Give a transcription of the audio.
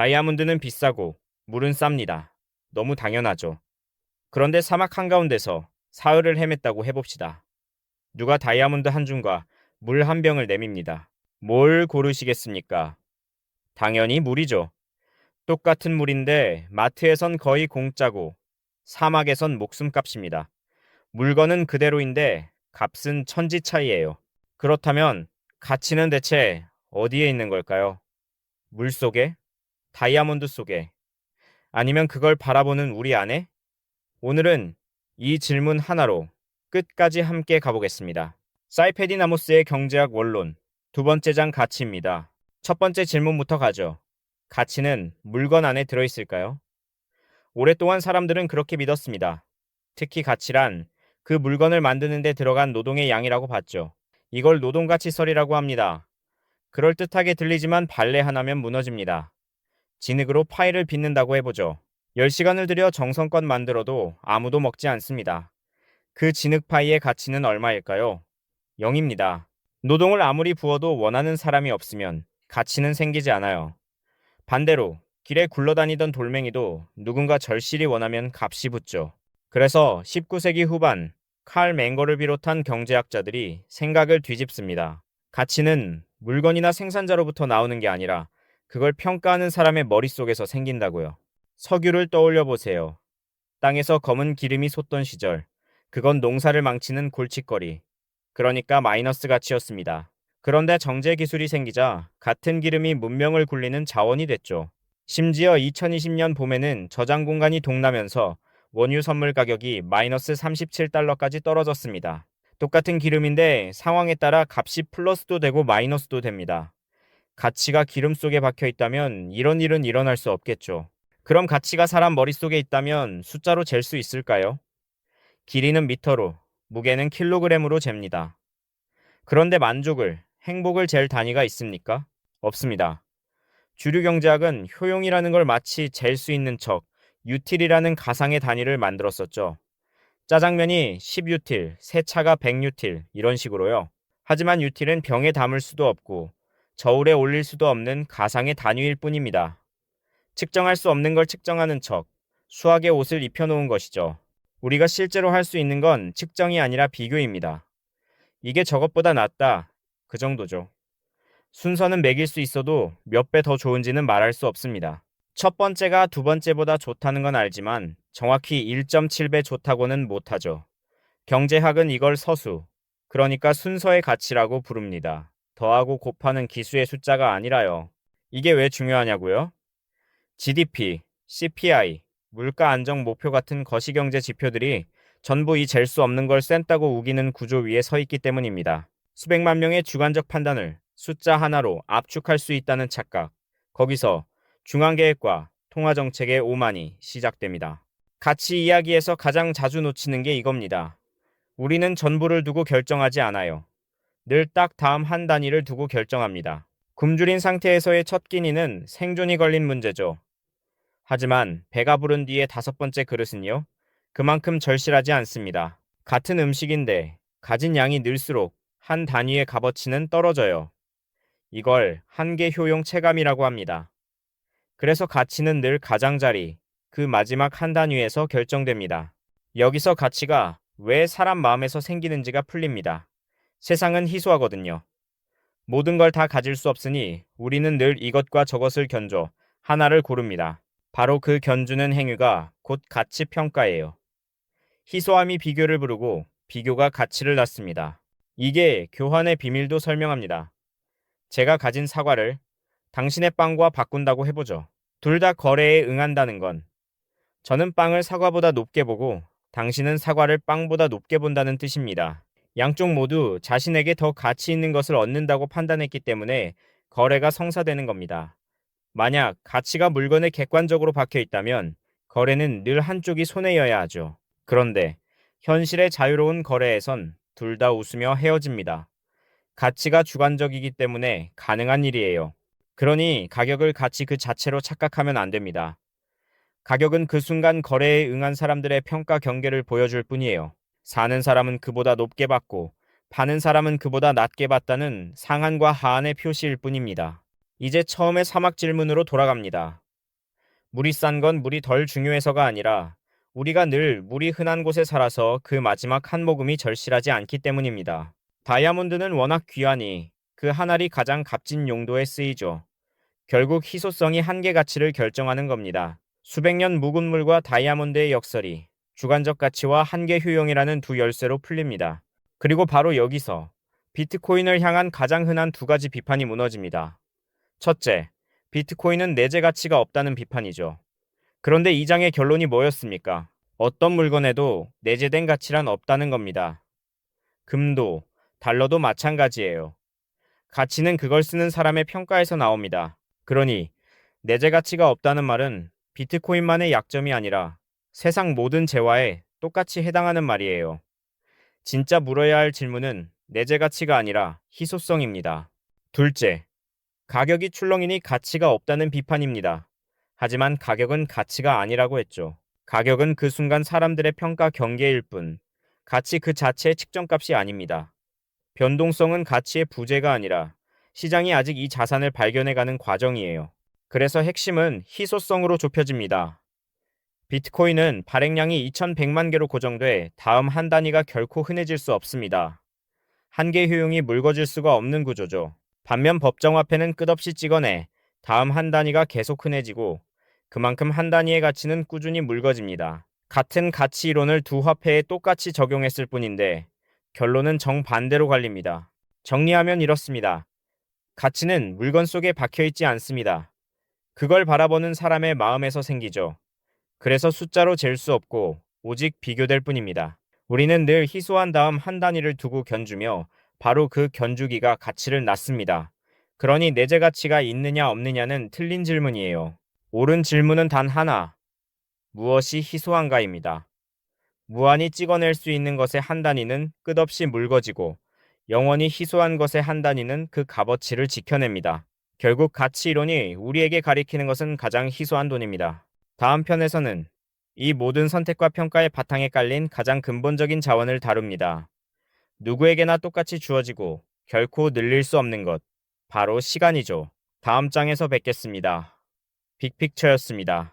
다이아몬드는 비싸고 물은 쌉니다. 너무 당연하죠. 그런데 사막 한가운데서 사흘을 헤맸다고 해봅시다. 누가 다이아몬드 한 줌과 물 한 병을 내밉니다. 뭘 고르시겠습니까? 당연히 물이죠. 똑같은 물인데 마트에선 거의 공짜고 사막에선 목숨값입니다. 물건은 그대로인데 값은 천지 차이예요. 그렇다면 가치는 대체 어디에 있는 걸까요? 물 속에? 다이아몬드 속에? 아니면 그걸 바라보는 우리 안에? 오늘은 이 질문 하나로 끝까지 함께 가보겠습니다. 사이페디나모스의 경제학 원론 두 번째 장 가치입니다. 첫 번째 질문부터 가죠. 가치는 물건 안에 들어있을까요? 오랫동안 사람들은 그렇게 믿었습니다. 특히 가치란 그 물건을 만드는 데 들어간 노동의 양이라고 봤죠. 이걸 노동가치설이라고 합니다. 그럴듯하게 들리지만 발레 하나면 무너집니다. 진흙으로 파이를 빚는다고 해보죠. 10시간을 들여 정성껏 만들어도 아무도 먹지 않습니다. 그 진흙 파이의 가치는 얼마일까요? 0입니다. 노동을 아무리 부어도 원하는 사람이 없으면 가치는 생기지 않아요. 반대로 길에 굴러다니던 돌멩이도 누군가 절실히 원하면 값이 붙죠. 그래서 19세기 후반 칼 맹거를 비롯한 경제학자들이 생각을 뒤집습니다. 가치는 물건이나 생산자로부터 나오는 게 아니라 그걸 평가하는 사람의 머릿속에서 생긴다고요. 석유를 떠올려 보세요. 땅에서 검은 기름이 솟던 시절, 그건 농사를 망치는 골칫거리, 그러니까 마이너스 가치였습니다. 그런데 정제 기술이 생기자 같은 기름이 문명을 굴리는 자원이 됐죠. 심지어 2020년 봄에는 저장 공간이 동나면서 원유 선물 가격이 마이너스 37달러까지 떨어졌습니다. 똑같은 기름인데 상황에 따라 값이 플러스도 되고 마이너스도 됩니다. 가치가 기름 속에 박혀 있다면 이런 일은 일어날 수 없겠죠. 그럼 가치가 사람 머릿속에 있다면 숫자로 잴 수 있을까요? 길이는 미터로, 무게는 킬로그램으로 잽니다. 그런데 만족을, 행복을 잴 단위가 있습니까? 없습니다. 주류 경제학은 효용이라는 걸 마치 잴 수 있는 척, 유틸이라는 가상의 단위를 만들었었죠. 짜장면이 10유틸, 세차가 100유틸, 이런 식으로요. 하지만 유틸은 병에 담을 수도 없고, 저울에 올릴 수도 없는 가상의 단위일 뿐입니다. 측정할 수 없는 걸 측정하는 척, 수학의 옷을 입혀놓은 것이죠. 우리가 실제로 할 수 있는 건 측정이 아니라 비교입니다. 이게 저것보다 낫다. 그 정도죠. 순서는 매길 수 있어도 몇 배 더 좋은지는 말할 수 없습니다. 첫 번째가 두 번째보다 좋다는 건 알지만 정확히 1.7배 좋다고는 못하죠. 경제학은 이걸 서수, 그러니까 순서의 가치라고 부릅니다. 더하고 곱하는 기수의 숫자가 아니라요. 이게 왜 중요하냐고요? GDP, CPI, 물가 안정 목표 같은 거시경제 지표들이 전부 이 잴 수 없는 걸 센다고 우기는 구조 위에 서 있기 때문입니다. 수백만 명의 주관적 판단을 숫자 하나로 압축할 수 있다는 착각. 거기서 중앙계획과 통화정책의 오만이 시작됩니다. 가치 이야기에서 가장 자주 놓치는 게 이겁니다. 우리는 전부를 두고 결정하지 않아요. 늘 딱 다음 한 단위를 두고 결정합니다. 굶주린 상태에서의 첫 끼니는 생존이 걸린 문제죠. 하지만 배가 부른 뒤에 다섯 번째 그릇은요? 그만큼 절실하지 않습니다. 같은 음식인데 가진 양이 늘수록 한 단위의 값어치는 떨어져요. 이걸 한계 효용 체감이라고 합니다. 그래서 가치는 늘 가장자리, 그 마지막 한 단위에서 결정됩니다. 여기서 가치가 왜 사람 마음에서 생기는지가 풀립니다. 세상은 희소하거든요. 모든 걸 다 가질 수 없으니 우리는 늘 이것과 저것을 견줘 하나를 고릅니다. 바로 그 견주는 행위가 곧 가치 평가예요. 희소함이 비교를 부르고 비교가 가치를 낳습니다. 이게 교환의 비밀도 설명합니다. 제가 가진 사과를 당신의 빵과 바꾼다고 해보죠. 둘 다 거래에 응한다는 건 저는 빵을 사과보다 높게 보고 당신은 사과를 빵보다 높게 본다는 뜻입니다. 양쪽 모두 자신에게 더 가치 있는 것을 얻는다고 판단했기 때문에 거래가 성사되는 겁니다. 만약 가치가 물건에 객관적으로 박혀 있다면 거래는 늘 한쪽이 손해여야 하죠. 그런데 현실의 자유로운 거래에선 둘 다 웃으며 헤어집니다. 가치가 주관적이기 때문에 가능한 일이에요. 그러니 가격을 가치 그 자체로 착각하면 안 됩니다. 가격은 그 순간 거래에 응한 사람들의 평가 경계를 보여줄 뿐이에요. 사는 사람은 그보다 높게 받고 파는 사람은 그보다 낮게 받다는 상한과 하한의 표시일 뿐입니다. 이제 처음의 사막 질문으로 돌아갑니다. 물이 싼 건 물이 덜 중요해서가 아니라 우리가 늘 물이 흔한 곳에 살아서 그 마지막 한 모금이 절실하지 않기 때문입니다. 다이아몬드는 워낙 귀하니 그 한 알이 가장 값진 용도에 쓰이죠. 결국 희소성이 한계 가치를 결정하는 겁니다. 수백 년 묵은 물과 다이아몬드의 역설이 주관적 가치와 한계 효용이라는 두 열쇠로 풀립니다. 그리고 바로 여기서 비트코인을 향한 가장 흔한 두 가지 비판이 무너집니다. 첫째, 비트코인은 내재 가치가 없다는 비판이죠. 그런데 이 장의 결론이 뭐였습니까? 어떤 물건에도 내재된 가치란 없다는 겁니다. 금도, 달러도 마찬가지예요. 가치는 그걸 쓰는 사람의 평가에서 나옵니다. 그러니 내재 가치가 없다는 말은 비트코인만의 약점이 아니라 세상 모든 재화에 똑같이 해당하는 말이에요. 진짜 물어야 할 질문은 내재 가치가 아니라 희소성입니다. 둘째, 가격이 출렁이니 가치가 없다는 비판입니다. 하지만 가격은 가치가 아니라고 했죠. 가격은 그 순간 사람들의 평가 경계일 뿐, 가치 그 자체의 측정값이 아닙니다. 변동성은 가치의 부재가 아니라 시장이 아직 이 자산을 발견해가는 과정이에요. 그래서 핵심은 희소성으로 좁혀집니다. 비트코인은 발행량이 2100만 개로 고정돼 다음 한 단위가 결코 흔해질 수 없습니다. 한계 효용이 묽어질 수가 없는 구조죠. 반면 법정화폐는 끝없이 찍어내 다음 한 단위가 계속 흔해지고 그만큼 한 단위의 가치는 꾸준히 묽어집니다. 같은 가치 이론을 두 화폐에 똑같이 적용했을 뿐인데 결론은 정반대로 갈립니다. 정리하면 이렇습니다. 가치는 물건 속에 박혀있지 않습니다. 그걸 바라보는 사람의 마음에서 생기죠. 그래서 숫자로 잴 수 없고 오직 비교될 뿐입니다. 우리는 늘 희소한 다음 한 단위를 두고 견주며 바로 그 견주기가 가치를 낳습니다. 그러니 내재 가치가 있느냐 없느냐는 틀린 질문이에요. 옳은 질문은 단 하나. 무엇이 희소한가입니다. 무한히 찍어낼 수 있는 것의 한 단위는 끝없이 묽어지고 영원히 희소한 것의 한 단위는 그 값어치를 지켜냅니다. 결국 가치 이론이 우리에게 가리키는 것은 가장 희소한 돈입니다. 다음 편에서는 이 모든 선택과 평가의 바탕에 깔린 가장 근본적인 자원을 다룹니다. 누구에게나 똑같이 주어지고 결코 늘릴 수 없는 것, 바로 시간이죠. 다음 장에서 뵙겠습니다. 빅픽처였습니다.